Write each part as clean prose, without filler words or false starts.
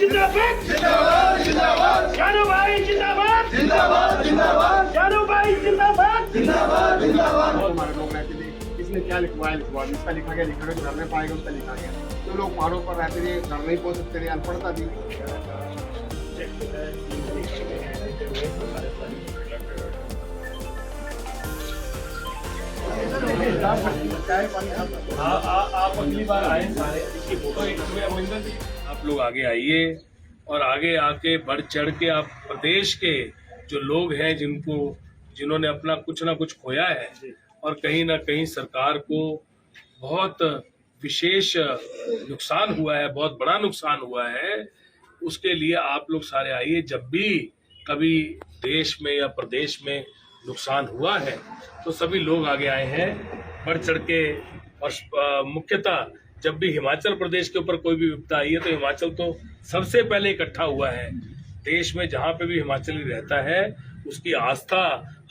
जिंदाबाद जिंदाबाद जिंदाबाद, यादव भाई जिंदाबाद जिंदाबाद जिंदाबाद, यादव भाई जिंदाबाद जिंदाबाद जिंदाबाद। हमारे लोग रहते थे, इसने क्या लिखवाया लिखवा दिया, उसका लिखा गया, जो घर में पाएगा उसका लिखा गया। जो लोग पहाड़ों पर रहते थे, घर नहीं पहुंच सकते थे, अनपढ़ता थी। आप अगली बार आए सारे, इसकी फोटो एक आप लोग आगे आइए और आगे आके बढ़ चढ़ के आप प्रदेश के जो लोग हैं जिन्होंने अपना कुछ ना कुछ खोया है और कहीं ना कहीं सरकार को बहुत विशेष नुकसान हुआ है, बहुत बड़ा नुकसान हुआ है, उसके लिए आप लोग सारे आइए। जब भी कभी देश में या प्रदेश में नुकसान हुआ है तो सभी लोग आगे आए हैं बढ़ चढ़ के। और मुख्यतः जब भी हिमाचल प्रदेश के ऊपर कोई भी विपदा आई है तो हिमाचल तो सबसे पहले इकट्ठा हुआ है। देश में जहां पे भी हिमाचली रहता है उसकी आस्था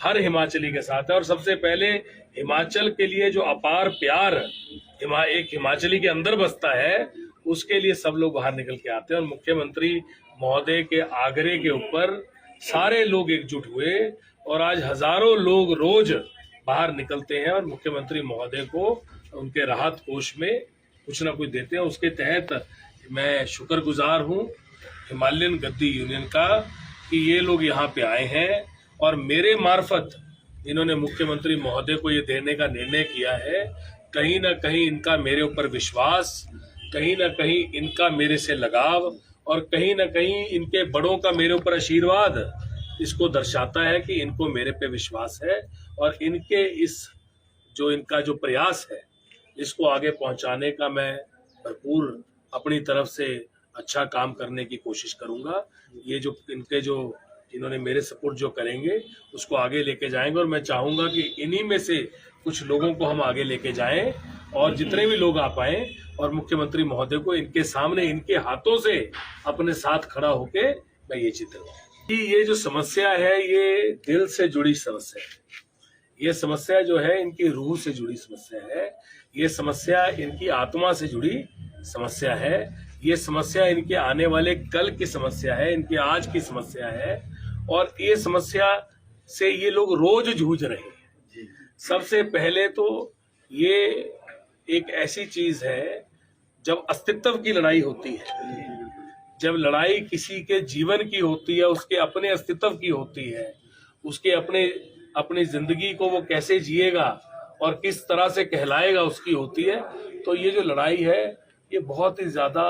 हर हिमाचली के साथ है और सबसे पहले हिमाचल के लिए जो अपार प्यार एक हिमाचली के अंदर बसता है उसके लिए सब लोग बाहर निकल के आते हैं। और मुख्यमंत्री महोदय के आग्रह के ऊपर सारे लोग एकजुट हुए और आज हजारों लोग रोज बाहर निकलते हैं और मुख्यमंत्री महोदय को उनके राहत कोष में कुछ ना कुछ देते हैं। उसके तहत मैं शुक्रगुजार हूं हिमालयन गद्दी यूनियन का कि ये लोग यहाँ पे आए हैं और मेरे मार्फत इन्होंने मुख्यमंत्री महोदय को ये देने का निर्णय किया है। कहीं ना कहीं इनका मेरे ऊपर विश्वास, कहीं ना कहीं इनका मेरे से लगाव और कहीं ना कहीं इनके बड़ों का मेरे ऊपर आशीर्वाद इसको दर्शाता है कि इनको मेरे पे विश्वास है और इनके इनका जो प्रयास है इसको आगे पहुंचाने का मैं भरपूर अपनी तरफ से अच्छा काम करने की कोशिश करूंगा। ये जो इन्होंने मेरे सपोर्ट जो करेंगे उसको आगे लेके जाएंगे और मैं चाहूंगा कि इन्हीं में से कुछ लोगों को हम आगे लेके जाएं और जितने भी लोग आ पाए और मुख्यमंत्री महोदय को इनके सामने इनके हाथों से अपने साथ खड़ा होके मैं ये चित्र कि ये जो समस्या है ये दिल से जुड़ी समस्या है। ये समस्या जो है इनकी रूह से जुड़ी समस्या है। ये समस्या इनकी आत्मा से जुड़ी समस्या है। ये समस्या इनके आने वाले कल की समस्या है, इनकी आज की समस्या है और ये समस्या से ये लोग रोज जूझ रहे हैं। सबसे पहले तो ये एक ऐसी चीज है जब अस्तित्व की लड़ाई होती है, जब लड़ाई किसी के जीवन की होती है, उसके अपने अस्तित्व की होती है, उसके अपनी जिंदगी को वो कैसे जिएगा और किस तरह से कहलाएगा उसकी होती है। तो ये जो लड़ाई है ये बहुत ही ज्यादा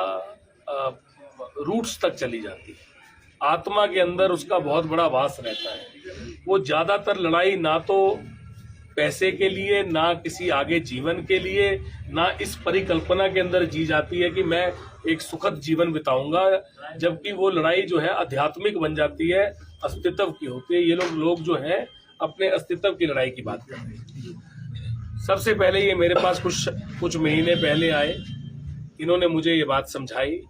रूट्स तक चली जाती है, आत्मा के अंदर उसका बहुत बड़ा वास रहता है। वो ज्यादातर लड़ाई ना तो पैसे के लिए, ना किसी आगे जीवन के लिए, ना इस परिकल्पना के अंदर जी जाती है कि मैं एक सुखद जीवन बिताऊंगा, जबकि वो लड़ाई जो है आध्यात्मिक बन जाती है, अस्तित्व की होती है। ये लोग जो है अपने अस्तित्व की लड़ाई की बात कर रहे हैं। सबसे पहले ये मेरे पास कुछ महीने पहले आए, इन्होंने मुझे ये बात समझाई।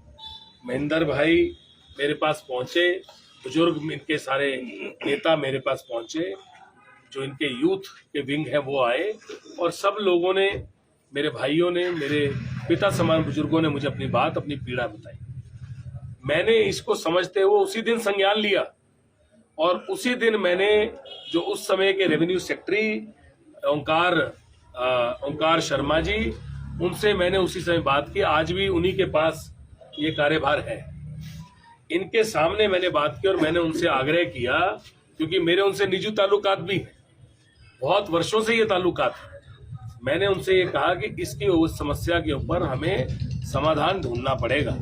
महेंद्र भाई मेरे पास पहुंचे, बुजुर्ग इनके सारे नेता मेरे पास पहुंचे, जो इनके यूथ के विंग है वो आए और सब लोगों ने, मेरे भाइयों ने, मेरे पिता समान बुजुर्गों ने मुझे अपनी बात, अपनी पीड़ा बताई। मैंने इसको समझते हुए उसी दिन संज्ञान लिया और उसी दिन मैंने जो उस समय के रेवेन्यू सेक्रेटरी ओंकार शर्मा जी, उनसे मैंने उसी समय बात की। आज भी उन्हीं के पास ये कार्यभार है। इनके सामने मैंने बात की और मैंने उनसे आग्रह किया, क्योंकि मेरे उनसे निजी ताल्लुकात भी हैं, बहुत वर्षों से ये ताल्लुकात है। मैंने उनसे ये कहा कि इसकी उस समस्या के ऊपर हमें समाधान ढूंढना पड़ेगा।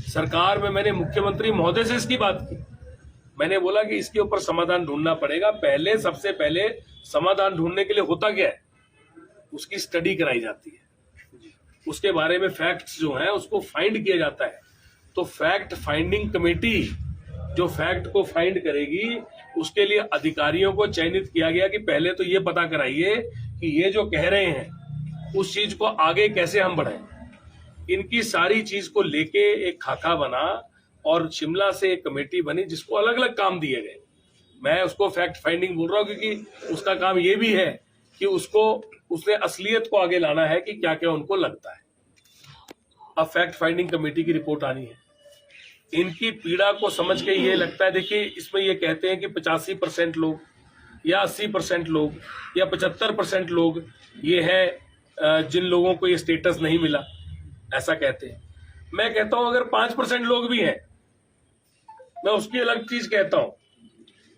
सरकार में मैंने मुख्यमंत्री महोदय से इसकी बात की। मैंने बोला कि इसके ऊपर समाधान ढूंढना पड़ेगा। सबसे पहले समाधान ढूंढने के लिए होता क्या है, उसकी स्टडी कराई जाती है, उसके बारे में फैक्ट्स जो हैं उसको फाइंड किया जाता है। तो फैक्ट फाइंडिंग कमेटी जो फैक्ट को फाइंड करेगी, उसके लिए अधिकारियों को चयनित किया गया कि पहले तो ये पता कराइए कि ये जो कह रहे हैं उस चीज को आगे कैसे हम बढ़ाएं। इनकी सारी चीज को लेके एक खाका बना और शिमला से एक कमेटी बनी जिसको अलग अलग काम दिए गए। मैं उसको फैक्ट फाइंडिंग बोल रहा हूँ क्योंकि उसका काम ये भी है कि उसने असलियत को आगे लाना है कि क्या क्या उनको लगता है। अब फैक्ट फाइंडिंग कमेटी की रिपोर्ट आनी है। इनकी पीड़ा को समझ के ये लगता है, देखिए इसमें ये कहते हैं कि 85% लोग या 80% लोग या 75% लोग ये हैं जिन लोगों को ये स्टेटस नहीं मिला, ऐसा कहते हैं। मैं कहता हूं अगर 5% लोग भी हैं, मैं उसकी अलग चीज कहता हूं।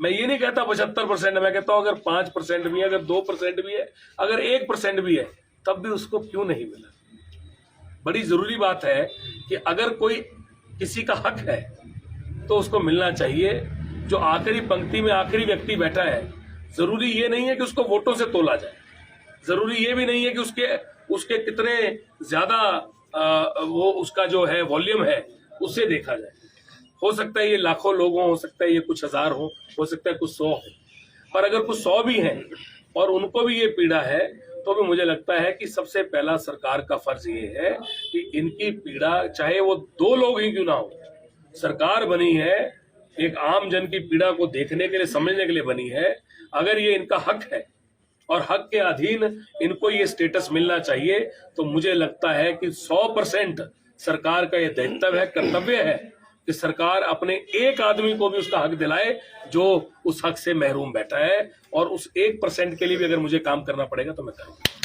मैं ये नहीं कहता 75% है, मैं कहता हूं अगर 5% भी है, अगर 2% भी है, अगर 1% भी है, तब भी उसको क्यों नहीं मिला। बड़ी जरूरी बात है कि अगर कोई किसी का हक है तो उसको मिलना चाहिए। जो आखिरी पंक्ति में आखिरी व्यक्ति बैठा है, जरूरी ये नहीं है कि उसको वोटों से तोला जाए, जरूरी ये भी नहीं है कि उसके कितने ज्यादा वो उसका जो है वॉल्यूम है उससे देखा जाए। हो सकता है ये लाखों लोग हो सकता है ये कुछ हजार हो सकता है कुछ 100 हो, पर अगर कुछ 100 भी हैं और उनको भी ये पीड़ा है, तो भी मुझे लगता है कि सबसे पहला सरकार का फर्ज ये है कि इनकी पीड़ा, चाहे वो 2 लोग ही क्यों ना हो, सरकार बनी है एक आम जन की पीड़ा को देखने के लिए, समझने के लिए बनी है। अगर ये इनका हक है और हक के अधीन इनको ये स्टेटस मिलना चाहिए, तो मुझे लगता है कि 100% सरकार का ये दायित्व है, कर्तव्य है कि सरकार अपने एक आदमी को भी उसका हक दिलाए जो उस हक से महरूम बैठा है, और उस 1% के लिए भी अगर मुझे काम करना पड़ेगा तो मैं करूंगा।